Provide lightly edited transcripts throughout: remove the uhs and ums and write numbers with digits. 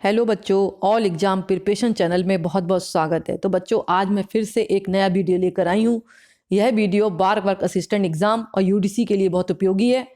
Hello बच्चों, all exam preparation channel में बहुत बहुत स्वागत है। तो बच्चों, आज मैं फिर से एक नया वीडियो लेकर आई हूँ। यह वीडियो बार वर्क असिस्टेंट एग्ज़ाम और यूडीसी के लिए बहुत उपयोगी है।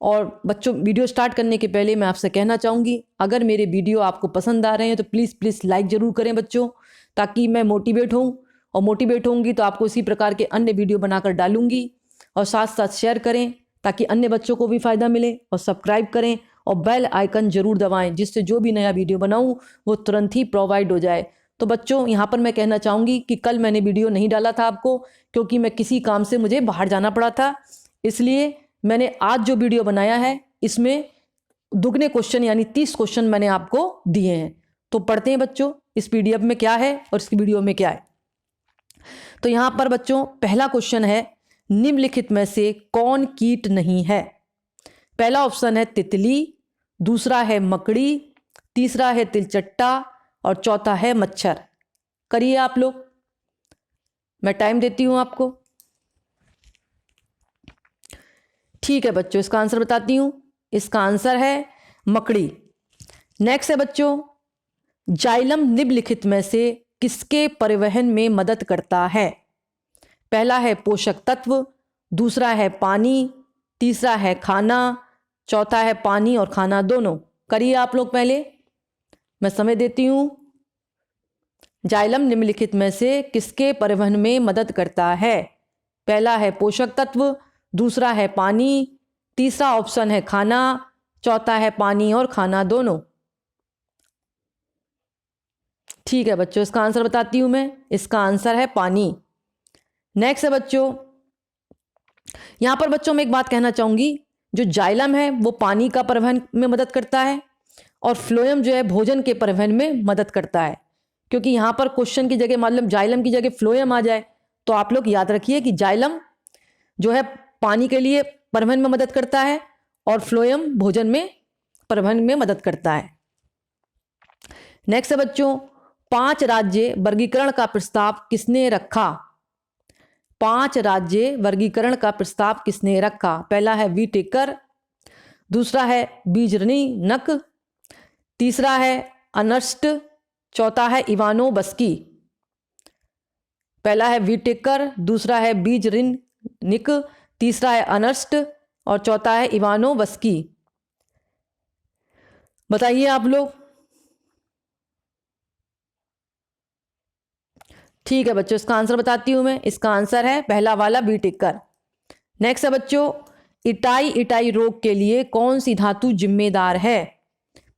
और बच्चों, वीडियो स्टार्ट करने के पहले मैं आपसे कहना चाहूँगी, अगर मेरे वीडियो आपको पसंद आ रहे हैं तो प्लीज़ लाइक ज़रूर करें बच्चों, ताकि मैं मोटिवेट हूँ। और मोटिवेट होंगी तो आपको इसी प्रकार के अन्य वीडियो बनाकर डालूँगी। और साथ साथ शेयर करें ताकि अन्य बच्चों को भी फ़ायदा मिले। और सब्सक्राइब करें और बेल आइकन ज़रूर दबाएं, जिससे जो भी नया वीडियो बनाऊं वो तुरंत ही प्रोवाइड हो जाए। तो बच्चों, यहाँ पर मैं कहना चाहूँगी कि कल मैंने वीडियो नहीं डाला था आपको, क्योंकि मैं किसी काम से मुझे बाहर जाना पड़ा था। इसलिए मैंने आज जो वीडियो बनाया है इसमें दुगने क्वेश्चन यानी 30 क्वेश्चन मैंने आपको दिए हैं। तो पढ़ते हैं बच्चों, इस पीडीएफ में क्या है और इस वीडियो में क्या है। तो यहाँ पर बच्चों पहला क्वेश्चन है, निम्नलिखित में से कौन कीट नहीं है। पहला ऑप्शन है तितली, दूसरा है मकड़ी, तीसरा है तिलचट्टा और चौथा है मच्छर। करिए आप लोग, मैं टाइम देती हूं आपको। ठीक है बच्चों, इसका आंसर बताती हूं। इसका आंसर है मकड़ी। नेक्स्ट है बच्चों, जाइलम निम्नलिखित में से किसके परिवहन में मदद करता है। पहला है पोषक तत्व, दूसरा है पानी, तीसरा है खाना, चौथा है पानी और खाना दोनों। करिए आप लोग पहले, मैं समय देती हूं। जाइलम निम्नलिखित में से किसके परिवहन में मदद करता है। पहला है पोषक तत्व, दूसरा है पानी, तीसरा ऑप्शन है खाना, चौथा है पानी और खाना दोनों। ठीक है बच्चों, इसका आंसर बताती हूं मैं। इसका आंसर है पानी। नेक्स्ट है बच्चों, यहां पर बच्चों मैं एक बात कहना चाहूंगी, जो जाइलम है वो पानी का परिवहन में मदद करता है और फ्लोएम जो है भोजन के परिवहन में मदद करता है। क्योंकि यहां पर क्वेश्चन की जगह मतलब जाइलम की जगह फ्लोएम आ जाए तो आप लोग याद रखिए कि जाइलम जो है पानी के लिए परिवहन में मदद करता है और फ्लोएम भोजन में परिवहन में मदद करता है। नेक्स्ट है बच्चों, 5 राज्य वर्गीकरण का प्रस्ताव किसने रखा। 5 राज्य वर्गीकरण का प्रस्ताव किसने रखा। पहला है वीटेकर, दूसरा है बीजरनी नक, तीसरा है अनर्स्ट, चौथा है इवानो बस्की। पहला है वीटेकर, दूसरा है बीजरिन निक, तीसरा है अनर्स्ट और चौथा है इवानो बस्की। बताइए आप लोग। ठीक है बच्चों, इसका आंसर बताती हूं मैं। इसका आंसर है पहला वाला वीटेकर। नेक्स्ट है बच्चों, इटाई इटाई रोग के लिए कौन सी धातु जिम्मेदार है।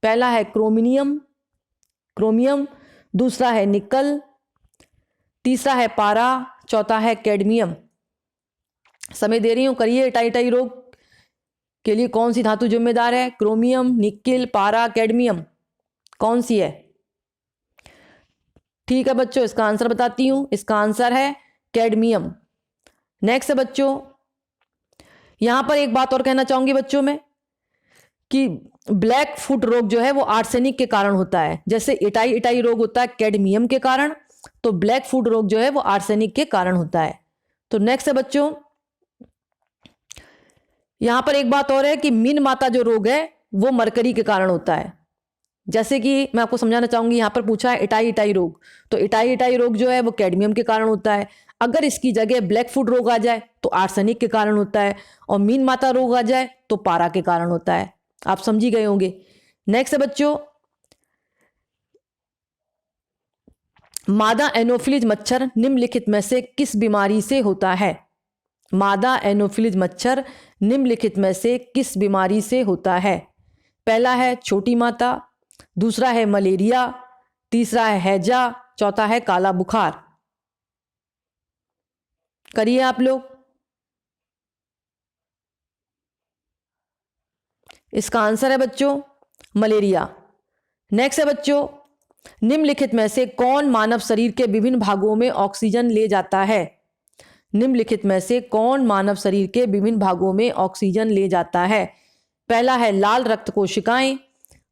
पहला है क्रोमियम, दूसरा है निकल, तीसरा है पारा, चौथा है कैडमियम। समय दे रही हूं, करिए। इटाई इटाई रोग के लिए कौन सी धातु जिम्मेदार है। क्रोमियम, निकिल, पारा, कैडमियम, कौन सी है। ठीक है बच्चों, इसका आंसर बताती हूं। इसका आंसर है कैडमियम। नेक्स्ट है बच्चों, यहां पर एक बात और कहना चाहूंगी बच्चों में कि ब्लैक फुट रोग जो है वो आर्सेनिक के कारण होता है। जैसे इटाई इटाई रोग होता है कैडमियम के कारण, तो ब्लैक फुट रोग जो है वो आर्सेनिक के कारण होता है। तो नेक्स्ट है बच्चों, यहां पर एक बात और है कि मीन माता जो रोग है वो मरकरी के कारण होता है। जैसे कि मैं आपको समझाना चाहूंगी, यहां पर पूछा है इटाई इटाई रोग, तो इटाई इटाई रोग जो है वो कैडमियम के कारण होता है। अगर इसकी जगह ब्लैक फुट रोग आ जाए तो आर्सेनिक के कारण होता है, और मीन माता रोग आ जाए तो पारा के कारण होता है। आप समझी गए होंगे। नेक्स्ट है बच्चों, मादा एनोफिलीज मच्छर निम्नलिखित में से किस बीमारी से होता है। मादा एनोफिलीज मच्छर निम्नलिखित में से किस बीमारी से होता है। पहला है छोटी माता, दूसरा है मलेरिया, तीसरा है हैजा, चौथा है काला बुखार। करिए आप लोग। इसका आंसर है बच्चों मलेरिया। नेक्स्ट है बच्चों, निम्नलिखित में से कौन मानव शरीर के विभिन्न भागों में ऑक्सीजन ले जाता है। निम्नलिखित में से कौन मानव शरीर के विभिन्न भागों में ऑक्सीजन ले जाता है। पहला है लाल रक्त कोशिकाएं,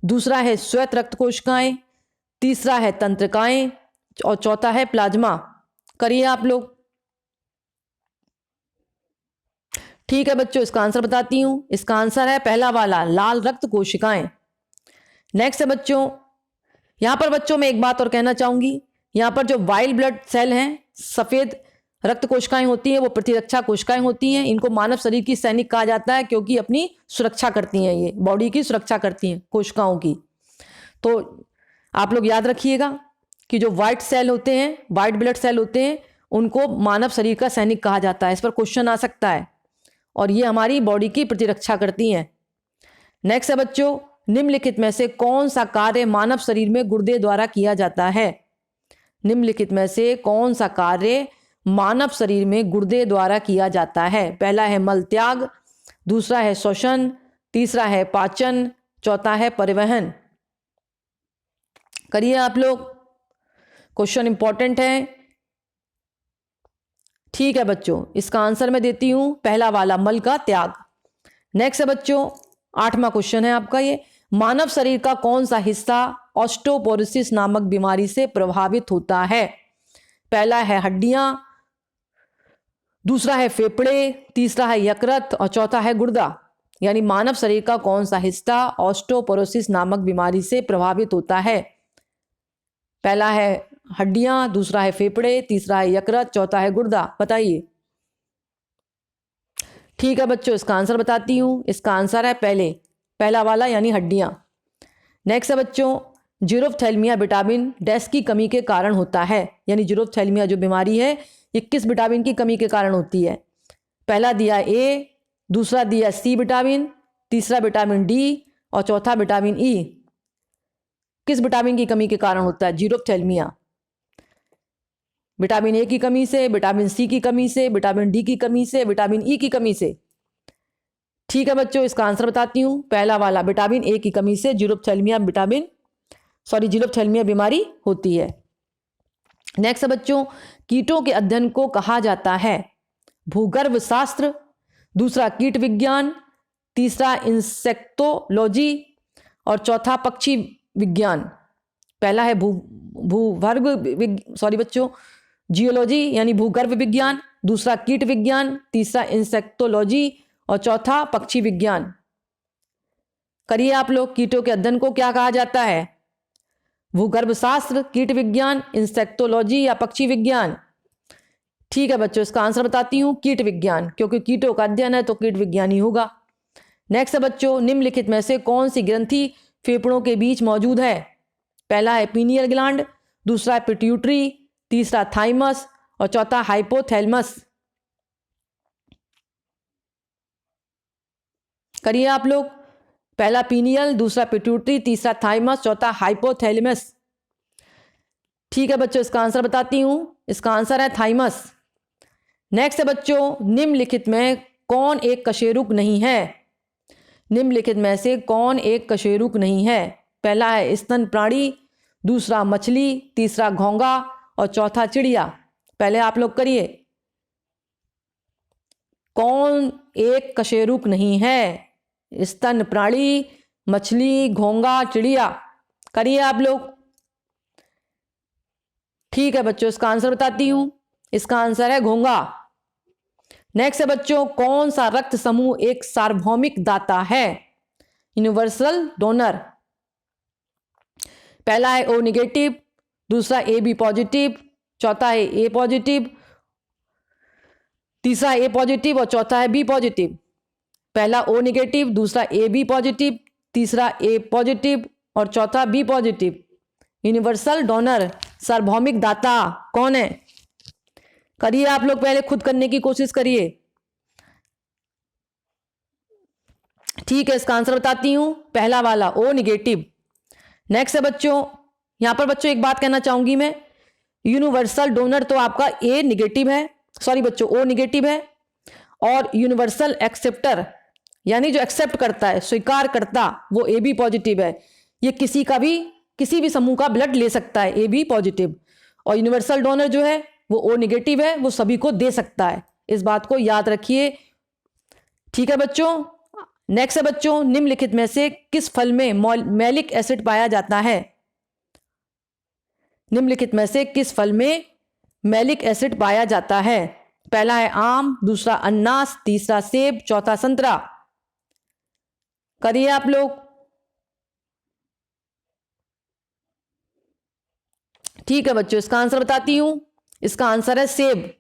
दूसरा है श्वेत रक्त कोशिकाएं, तीसरा है तंत्रिकाएं और चौथा है प्लाज्मा। करिए आप लोग। ठीक है बच्चों, इसका आंसर बताती हूं। इसका आंसर है पहला वाला लाल रक्त कोशिकाएं। नेक्स्ट है बच्चों, यहाँ पर बच्चों मैं एक बात और कहना चाहूंगी, यहाँ पर जो वाइल्ड ब्लड सेल हैं, सफेद रक्त कोशिकाएं होती हैं, वो प्रतिरक्षा कोशिकाएं होती हैं। इनको मानव शरीर की सैनिक कहा जाता है क्योंकि अपनी सुरक्षा करती हैं, ये बॉडी की सुरक्षा करती हैं कोशिकाओं की। तो आप लोग याद रखिएगा कि जो व्हाइट सेल होते हैं, व्हाइट ब्लड सेल होते हैं, उनको मानव शरीर का सैनिक कहा जाता है। इस पर क्वेश्चन आ सकता है, और ये हमारी बॉडी की प्रतिरक्षा करती हैं। नेक्स्ट है बच्चों, निम्नलिखित में से कौन सा कार्य मानव शरीर में गुर्दे द्वारा किया जाता है? निम्नलिखित में से कौन सा कार्य मानव शरीर में गुर्दे द्वारा किया जाता है? पहला है मल त्याग, दूसरा है श्वसन, तीसरा है पाचन, चौथा है परिवहन। करिए आप लोग, क्वेश्चन इंपॉर्टेंट है। ठीक है बच्चों, इसका आंसर मैं देती हूं, पहला वाला मल का त्याग। नेक्स्ट है बच्चों, 8वां क्वेश्चन है आपका ये, मानव शरीर का कौन सा हिस्सा ऑस्टियोपोरोसिस नामक बीमारी से प्रभावित होता है? पहला है हड्डियां, दूसरा है फेफड़े, तीसरा है यकृत और चौथा है गुर्दा। यानी मानव शरीर का कौन सा हिस्सा ऑस्टियोपोरोसिस नामक बीमारी से प्रभावित होता है? पहला है हड्डियां, दूसरा है फेफड़े, तीसरा है यकृत, चौथा है गुर्दा। बताइए। ठीक है बच्चों, इसका आंसर बताती हूं। इसका आंसर है पहला वाला यानी हड्डियां। नेक्स्ट है बच्चों, जीरोफ्थैल्मिया विटामिन डैश की कमी के कारण होता है। यानी जीरोफ्थैल्मिया जो बीमारी है, ये किस विटामिन की कमी के कारण होती है? पहला दिया ए, दूसरा दिया सी विटामिन, तीसरा विटामिन डी और चौथा विटामिन ई। किस विटामिन की कमी के कारण होता है जीरोफ्थैल्मिया? विटामिन ए की कमी से, विटामिन सी की कमी से, विटामिन डी की कमी से, विटामिन ई की कमी से। ठीक है बच्चों, इसका आंसर बताती हूं, पहला वाला विटामिन ए की कमी से जीरोफ्थैल्मिया बीमारी होती है। नेक्स्ट है बच्चों, कीटों के अध्ययन को कहा जाता है भूगर्भ शास्त्र, दूसरा कीट विज्ञान, तीसरा इंसेक्टोलॉजी और चौथा पक्षी विज्ञान। पहला है जियोलॉजी यानी भूगर्भ विज्ञान, दूसरा कीट विज्ञान, तीसरा इंसेक्टोलॉजी और चौथा पक्षी विज्ञान। करिए आप लोग, कीटों के अध्ययन को क्या कहा जाता है? भूगर्भ शास्त्र, कीट विज्ञान, इंसेक्टोलॉजी या पक्षी विज्ञान? ठीक है बच्चों, इसका आंसर बताती हूं, कीट विज्ञान, क्योंकि कीटों का अध्ययन है तो कीट विज्ञान ही होगा। नेक्स्ट है बच्चों, निम्नलिखित में से कौन सी ग्रंथि फेफड़ों के बीच मौजूद है? पहला है पीनियल ग्लैंड, दूसरा है पिट्यूटरी, तीसरा थाइमस और चौथा हाइपोथैलेमस। करिए आप लोग, पहला पीनियल, दूसरा पिट्यूटरी, तीसरा थाइमस, चौथा हाइपोथैलेमस। ठीक है बच्चों, इसका आंसर बताती हूं, इसका आंसर है थाइमस। नेक्स्ट है बच्चों, निम्नलिखित में कौन एक कशेरुक नहीं है? निम्नलिखित में से कौन एक कशेरुक नहीं है? पहला है स्तन प्राणी, दूसरा मछली, तीसरा घोंघा और चौथा चिड़िया। पहले आप लोग करिए, कौन एक कशेरुक नहीं है? स्तन प्राणी, मछली, घोंघा, चिड़िया। करिए आप लोग। ठीक है बच्चों, इसका आंसर बताती हूं, इसका आंसर है घोंघा। नेक्स्ट है बच्चों, कौन सा रक्त समूह एक सार्वभौमिक दाता है? Universal donor. पहला है ओ नेगेटिव, दूसरा ए बी पॉजिटिव, चौथा है ए पॉजिटिव, तीसरा ए पॉजिटिव और चौथा है बी पॉजिटिव। पहला ओ नेगेटिव, दूसरा ए बी पॉजिटिव, तीसरा ए पॉजिटिव और चौथा बी पॉजिटिव। यूनिवर्सल डोनर, सार्वभौमिक दाता कौन है? करिए आप लोग, पहले खुद करने की कोशिश करिए। ठीक है, इसका आंसर बताती हूं, पहला वाला ओ नेगेटिव। नेक्स्ट है बच्चों, यहां पर बच्चों एक बात कहना चाहूंगी मैं, यूनिवर्सल डोनर तो आपका ए नेगेटिव है, सॉरी बच्चों ओ नेगेटिव है, और यूनिवर्सल एक्सेप्टर यानी जो एक्सेप्ट करता है, स्वीकार करता, वो ए बी पॉजिटिव है। ये किसी भी समूह का ब्लड ले सकता है, ए बी पॉजिटिव। और यूनिवर्सल डोनर जो है वो ओ नेगेटिव है, वो सभी को दे सकता है। इस बात को याद रखिए। ठीक है बच्चों, नेक्स्ट है बच्चों, निम्नलिखित में से किस फल में मैलिक एसिड पाया जाता है? निम्नलिखित में से किस फल में मैलिक एसिड पाया जाता है? पहला है आम, दूसरा अनानास, तीसरा सेब, चौथा संतरा। करिए आप लोग। ठीक है बच्चों, इसका आंसर बताती हूं। इसका आंसर है सेब।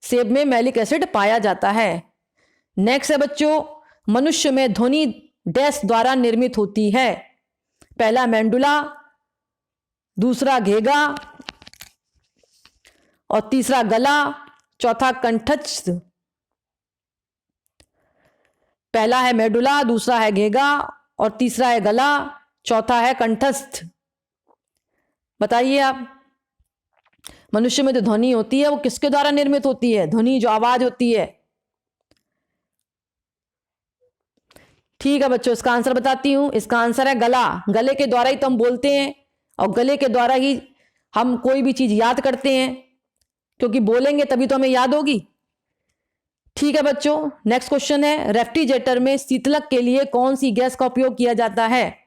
सेब में मैलिक एसिड पाया जाता है। नेक्स्ट है बच्चों, मनुष्य में ध्वनि डैश द्वारा निर्मित होती है। पहला मेंडुला, दूसरा घेगा और तीसरा गला, चौथा कंठस्थ। पहला है मेडुला, दूसरा है घेगा और तीसरा है गला, चौथा है कंठस्थ। बताइए आप, मनुष्य में जो ध्वनि होती है वो किसके द्वारा निर्मित होती है? ध्वनि जो आवाज होती है। ठीक है बच्चों, इसका आंसर बताती हूं। इसका आंसर है गला। गले के द्वारा ही तो हम बोलते हैं और गले के द्वारा ही हम कोई भी चीज याद करते हैं, क्योंकि बोलेंगे तभी तो हमें याद होगी। ठीक है बच्चों, नेक्स्ट क्वेश्चन है, रेफ्रिजरेटर में शीतलक के लिए कौन सी गैस का उपयोग किया जाता है?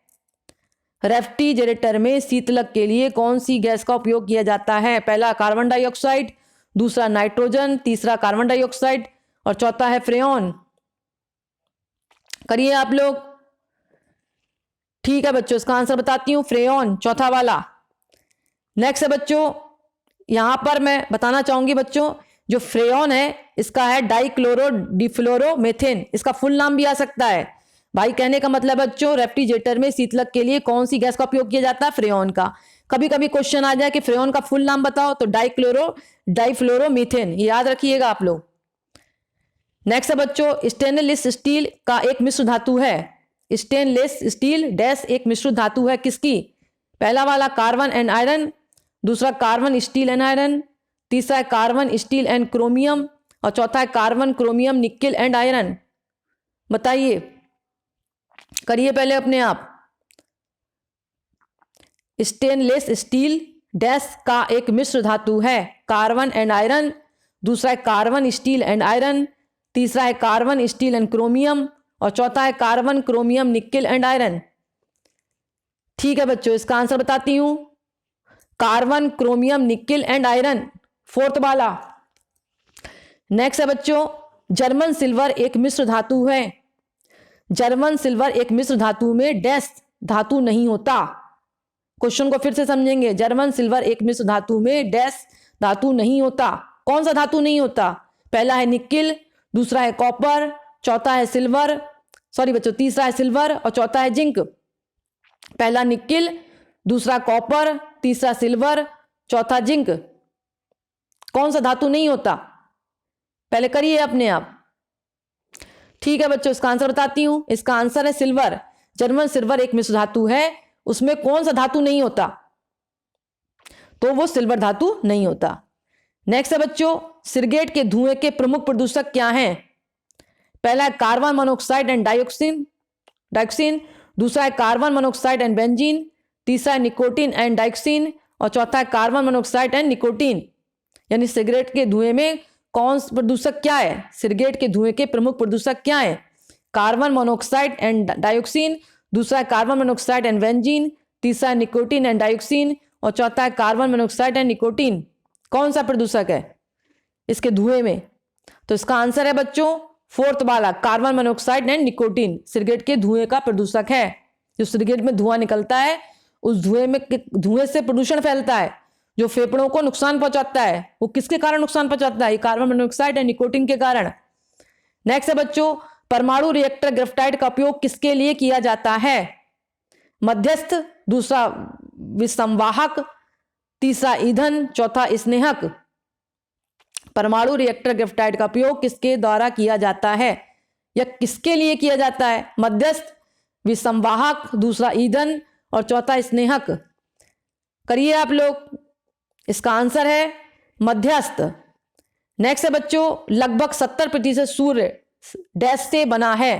रेफ्रिजरेटर में शीतलक के लिए कौन सी गैस का उपयोग किया जाता है? पहला कार्बन डाइऑक्साइड, दूसरा नाइट्रोजन, तीसरा कार्बन डाइऑक्साइड और चौथा है फ्रेऑन। करिए आप लोग। ठीक है बच्चों, इसका आंसर बताती हूं, फ्रेऑन, चौथा वाला। नेक्स्ट है बच्चों, यहां पर मैं बताना चाहूंगी बच्चों, जो फ्रेऑन है इसका है डाइक्लोरो डिफ्लोरोमेथेन। इसका फुल नाम भी आ सकता है। भाई कहने का मतलब बच्चों, रेफ्रिजरेटर में शीतलक के लिए कौन सी गैस का उपयोग किया जाता है? फ्रेऑन का। कभी कभी क्वेश्चन आ जाए कि फ्रेऑन का फुल नाम बताओ, तो डाइफ्लोरोमीथेन, ये याद रखिएगा आप लोग। नेक्स्ट है बच्चों, स्टेनलेस स्टील का एक मिश्र धातु है। स्टेनलेस स्टील डैश एक मिश्र धातु है किसकी? पहला वाला कार्बन एंड आयरन, दूसरा कार्बन स्टील एंड आयरन, तीसरा है कार्बन स्टील एंड क्रोमियम और चौथा है carbon chromium nickel and iron. बताइए, करिए पहले अपने आप। स्टेनलेस स्टील डैश का एक मिश्र धातु है, कार्बन एंड आयरन, दूसरा है कार्बन स्टील एंड आयरन, तीसरा है कार्बन स्टील एंड क्रोमियम और चौथा है carbon chromium nickel and iron. ठीक है बच्चों, इसका आंसर बताती हूं, carbon chromium nickel and iron, fourth वाला। नेक्स्ट है बच्चों, जर्मन सिल्वर एक मिश्र धातु है। जर्मन सिल्वर एक मिश्र धातु में डैश धातु नहीं होता। क्वेश्चन को फिर से समझेंगे। जर्मन सिल्वर एक मिश्र धातु में डैश धातु नहीं होता। कौन सा धातु नहीं होता? पहला है निकेल, दूसरा है कॉपर, चौथा है सिल्वर, सॉरी बच्चों, तीसरा है सिल्वर और चौथा है जिंक। पहला निकेल, दूसरा कॉपर, तीसरा सिल्वर, चौथा जिंक। कौन सा धातु नहीं होता? पहले करिए अपने आप। ठीक है बच्चों, इसका आंसर बताती हूं। इसका आंसर है सिल्वर। जर्मन सिल्वर एक मिश्र धातु है, उसमें कौन सा धातु नहीं होता? तो वो सिल्वर धातु नहीं होता। नेक्स्ट है बच्चों, सिगरेट के धुएं के प्रमुख प्रदूषक क्या हैं? पहला है कार्बन मोनोऑक्साइड एंड डाइऑक्सिन, दूसरा है कार्बन मोनोऑक्साइड एंड बेंजीन, तीसरा है निकोटीन एंड डाइऑक्सिन और चौथा है कार्बन मोनोऑक्साइड एंड निकोटीन। यानी सिगरेट के धुएं में कौन सा प्रदूषक क्या है? सिगरेट के धुएं के प्रमुख प्रदूषक क्या है? कार्बन मोनोऑक्साइड एंड डाइऑक्सिन, दूसरा है कार्बन मोनोऑक्साइड एंड बेंजीन, तीसरा है निकोटीन एंड डाइऑक्सिन और चौथा है कार्बन मोनोऑक्साइड एंड निकोटीन। कौन सा प्रदूषक है इसके धुएं में? तो इसका आंसर है बच्चों फोर्थ वाला, carbon monoxide and nicotine cigarette के धुएं का प्रदूषक है। जो सिगरेट में धुआं निकलता है, उस धुएं से प्रदूषण फैलता है जो फेफड़ों को नुकसान पहुंचाता है। वो किसके कारण नुकसान पहुंचाता है? कार्बन मोनोऑक्साइड एंड निकोटीन के कारण। नेक्स्ट है बच्चों, परमाणु रिएक्टर ग्रेफाइट का उपयोग किसके लिए किया जाता है? मध्यस्थ, दूसरा विसंवाहक, तीसरा ईंधन, चौथा स्नेहक। परमाणु रिएक्टर ग्रेफाइट का उपयोग किसके द्वारा किया जाता है या किसके लिए किया जाता है? मध्यस्थ, विसंवाहक, दूसरा ईंधन और चौथा स्नेहक। करिए आप लोग। इसका आंसर है मध्यस्थ। नेक्स्ट है बच्चों, लगभग 70% सूर्य डैश से बना है।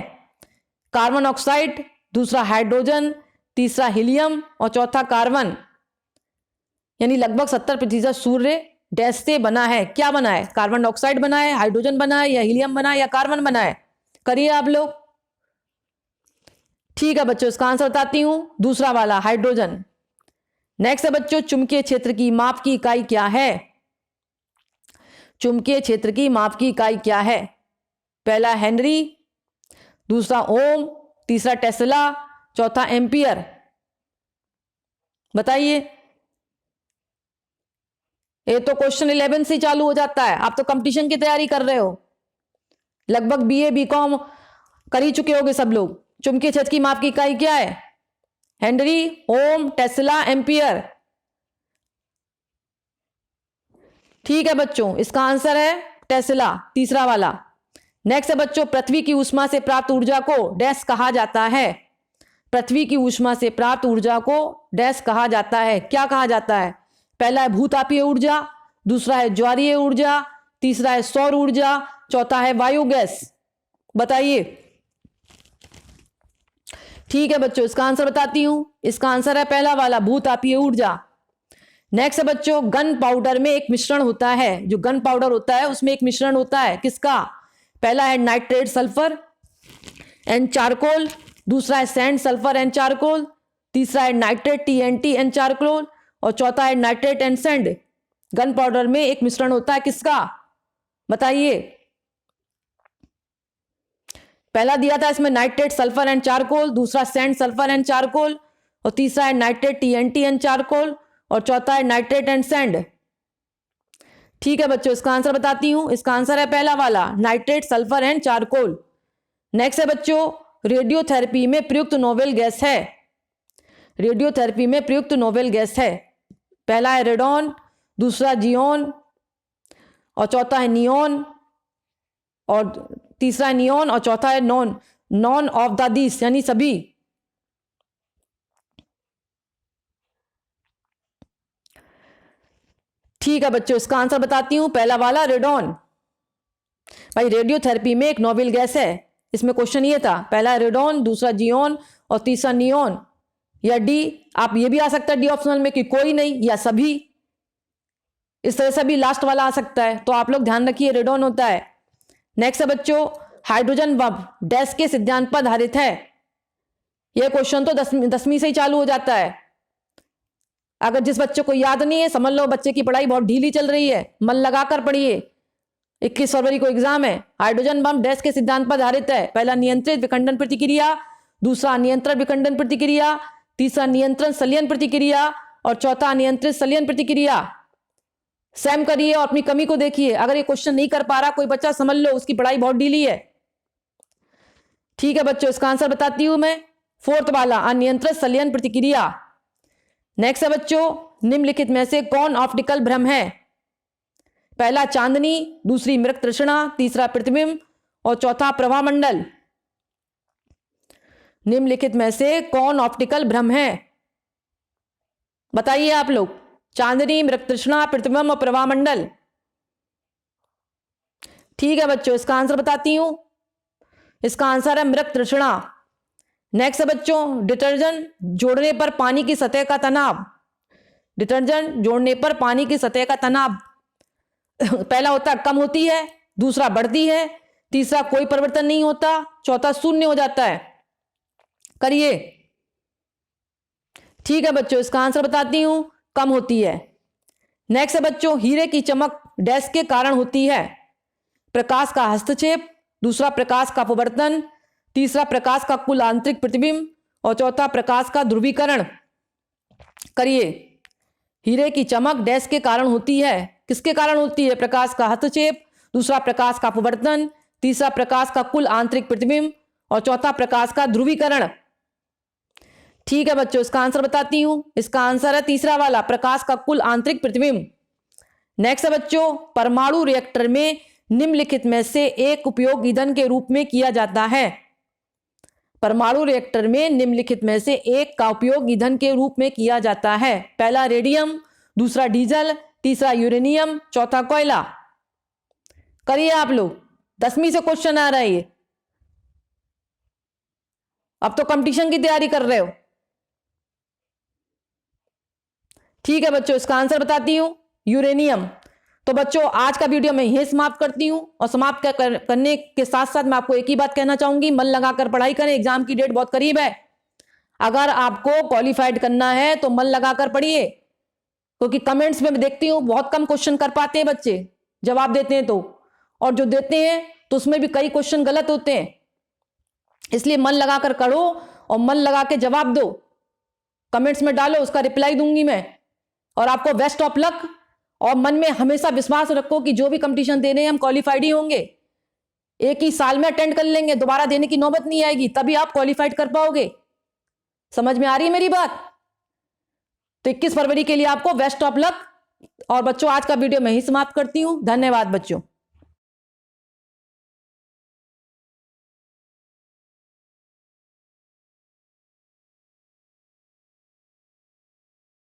कार्बन ऑक्साइड, दूसरा हाइड्रोजन, तीसरा हीलियम और चौथा कार्बन। यानी लगभग 70% सूर्य डैश से बना है। क्या बना है? कार्बन डाइऑक्साइड बना है, हाइड्रोजन बना है या हीलियम बना है या कार्बन बना है? करिए आप लोग। ठीक है बच्चों, इसका आंसर बताती हूं, दूसरा वाला, हाइड्रोजन। नेक्स्ट है बच्चों, चुंबकीय क्षेत्र की माप की इकाई क्या है? चुंबकीय क्षेत्र की माप की इकाई क्या है? पहला हेनरी, दूसरा ओम, तीसरा टेस्ला, चौथा एम्पियर। बताइए। ये तो क्वेश्चन 11 से चालू हो जाता है। आप तो कंपटीशन की तैयारी कर रहे हो, लगभग बीए बीकॉम कर ही चुके होगे सब लोग। चुंबकीय क्षेत्र की माप की इकाई क्या है? हेनरी, ओम, टेस्ला, एम्पियर। ठीक है बच्चों, इसका आंसर है टेस्ला, तीसरा वाला। नेक्स्ट है बच्चों, पृथ्वी की ऊष्मा से प्राप्त ऊर्जा को डैश कहा जाता है। पृथ्वी की ऊष्मा से प्राप्त ऊर्जा को डैश कहा जाता है, क्या कहा जाता है? पहला है भूतापीय ऊर्जा, दूसरा है ज्वारीय ऊर्जा, तीसरा है सौर ऊर्जा, चौथा है बायोगैस। बताइए। ठीक है बच्चों, इसका आंसर बताती हूं। इसका आंसर है पहला वाला, भूतापीय ऊर्जा। नेक्स्ट है बच्चों, गन पाउडर में एक मिश्रण होता है। जो गन पाउडर होता है उसमें एक मिश्रण होता है, किसका? पहला है नाइट्रेट सल्फर एंड चारकोल, दूसरा है सैंड सल्फर एंड चारकोल, तीसरा है नाइट्रेट TNT एंड चारकोल, और चौथा है nitrate and sand. Gun powder में एक मिश्रण होता है, किसका? बताइए। पहला दिया था इसमें नाइट्रेट सल्फर एंड चारकोल, दूसरा सैंड सल्फर एंड चारकोल, और तीसरा है नाइट्रेट TNT एंड चारकोल, और चौथा है नाइट्रेट एंड सैंड। ठीक है बच्चों, इसका आंसर बताती हूं। इसका आंसर है पहला वाला, nitrate sulphur and charcoal. Next है बच्चों, रेडियोथेरेपी में प्रयुक्त नोबेल गैस है। रेडियोथेरेपी में प्रयुक्त नोबेल गैस है। पहला है रेडॉन, दूसरा जियोन, और चौथा है नियोन, और तीसरा है नियोन, और चौथा है नॉन ऑफ द दिस, यानी सभी। ठीक है बच्चों, इसका आंसर बताती हूं। पहला वाला रेडॉन। भाई रेडियोथेरेपी में एक नोबेल गैस है, इसमें क्वेश्चन ये था, पहला रेडॉन, दूसरा जियोन, और तीसरा नियोन, या डी। आप ये भी आ सकता है डी ऑप्शनल में कि कोई नहीं या सभी, इस तरह से भी लास्ट वाला आ सकता है, तो आप लोग ध्यान रखिए रेडॉन होता है। नेक्स्ट है बच्चों, हाइड्रोजन बम डैश के सिद्धांत पर आधारित है। यह क्वेश्चन तो 10वीं से ही चालू हो जाता है। अगर जिस बच्चे को याद नहीं है, समझ लो बच्चे की पढ़ाई बहुत ढीली चल रही है, मन लगाकर पढ़िए। 21 फरवरी को एग्जाम है। हाइड्रोजन बम डैश के सिद्धांत पर आधारित है। पहला नियंत्रित विखंडन प्रतिक्रिया, दूसरा नियंत्रण विखंडन प्रतिक्रिया, तीसरा नियंत्रण संलयन प्रतिक्रिया, और चौथा नियंत्रित संलयन प्रतिक्रिया। सेम करिए और अपनी कमी को देखिए। अगर ये क्वेश्चन नहीं कर पा रहा कोई बच्चा, समझ लो उसकी पढ़ाई बहुत ढीली है। ठीक है बच्चों, इसका आंसर बताती हूं मैं, फोर्थ वाला, अनियंत्रित संलयन प्रतिक्रिया। नेक्स्ट है बच्चों, निम्नलिखित में से कौन ऑप्टिकल भ्रम है? पहला चांदनी, दूसरी मृग तृष्णा, तीसरा प्रतिबिंब, और चौथा प्रभामंडल। निम्नलिखित में से कौन ऑप्टिकल भ्रम है? बताइए आप लोग। चांदनी, मृग तृष्णा, प्रतिबिंब और प्रभामंडल। ठीक है बच्चों, इसका आंसर बताती हूं। इसका आंसर है मृग तृष्णा। नेक्स्ट है बच्चों, डिटर्जेंट जोड़ने पर पानी की सतह का तनाव। डिटर्जेंट जोड़ने पर पानी की सतह का तनाव पहला होता है कम होती है, दूसरा बढ़ती है, तीसरा कोई परिवर्तन नहीं होता, चौथा शून्य हो जाता है। करिए। ठीक है बच्चों, इसका आंसर बताती हूं, कम होती है। नेक्स्ट है बच्चों, हीरे की चमक डैश के कारण होती है। प्रकाश का हस्तक्षेप, दूसरा प्रकाश का अपवर्तन, तीसरा प्रकाश का कुल आंतरिक प्रतिबिंब, और चौथा प्रकाश का ध्रुवीकरण। करिए। हीरे की चमक डैश के कारण होती है। किसके कारण होती है? प्रकाश का हस्तक्षेप, दूसरा प्रकाश का अपवर्तन, तीसरा प्रकाश का कुल आंतरिक प्रतिबिंब, और चौथा प्रकाश का ध्रुवीकरण। ठीक है बच्चों, इसका आंसर बताती हूं। इसका आंसर है तीसरा वाला, प्रकाश का कुल आंतरिक प्रतिबिंब। नेक्स्ट है बच्चों, परमाणु रिएक्टर में निम्नलिखित में से एक उपयोग ईंधन के रूप में किया जाता है। परमाणु रिएक्टर में निम्नलिखित में से एक का उपयोग ईंधन के रूप में किया जाता है। पहला रेडियम, दूसरा डीजल, तीसरा यूरेनियम, चौथा कोयला। करिए आप लोग, 10वीं से क्वेश्चन आ रहा है ये। अब तो कंपटीशन की तैयारी कर रहे हो। ठीक है बच्चों, इसका आंसर बताती हूं, यूरेनियम। तो बच्चों आज का वीडियो मैं यहीं समाप्त करती हूं, और समाप्त करने के साथ साथ मैं आपको एक ही बात कहना चाहूंगी, मन लगाकर पढ़ाई करें, एग्जाम की डेट बहुत करीब है। अगर आपको क्वालिफाइड करना है तो मन लगाकर पढ़िए, क्योंकि कमेंट्स में मैं देखती हूँ बहुत कम क्वेश्चन कर पाते हैं बच्चे, जवाब देते हैं तो, और जो देते हैं तो उसमें भी कई क्वेश्चन गलत होते हैं। इसलिए मन लगाकर करो और मन लगा के जवाब दो, कमेंट्स में डालो, उसका रिप्लाई दूंगी मैं। और आपको बेस्ट ऑफ लक, और मन में हमेशा विश्वास रखो कि जो भी कंपटीशन देने हैं हम क्वालिफाइड ही होंगे। एक ही साल में अटेंड कर लेंगे, दोबारा देने की नौबत नहीं आएगी, तभी आप क्वालिफाइड कर पाओगे। समझ में आ रही है मेरी बात? तो 21 फरवरी के लिए आपको बेस्ट ऑफ लक। और बच्चों आज का वीडियो मैं ही समाप्त करती हूं। धन्यवाद बच्चों।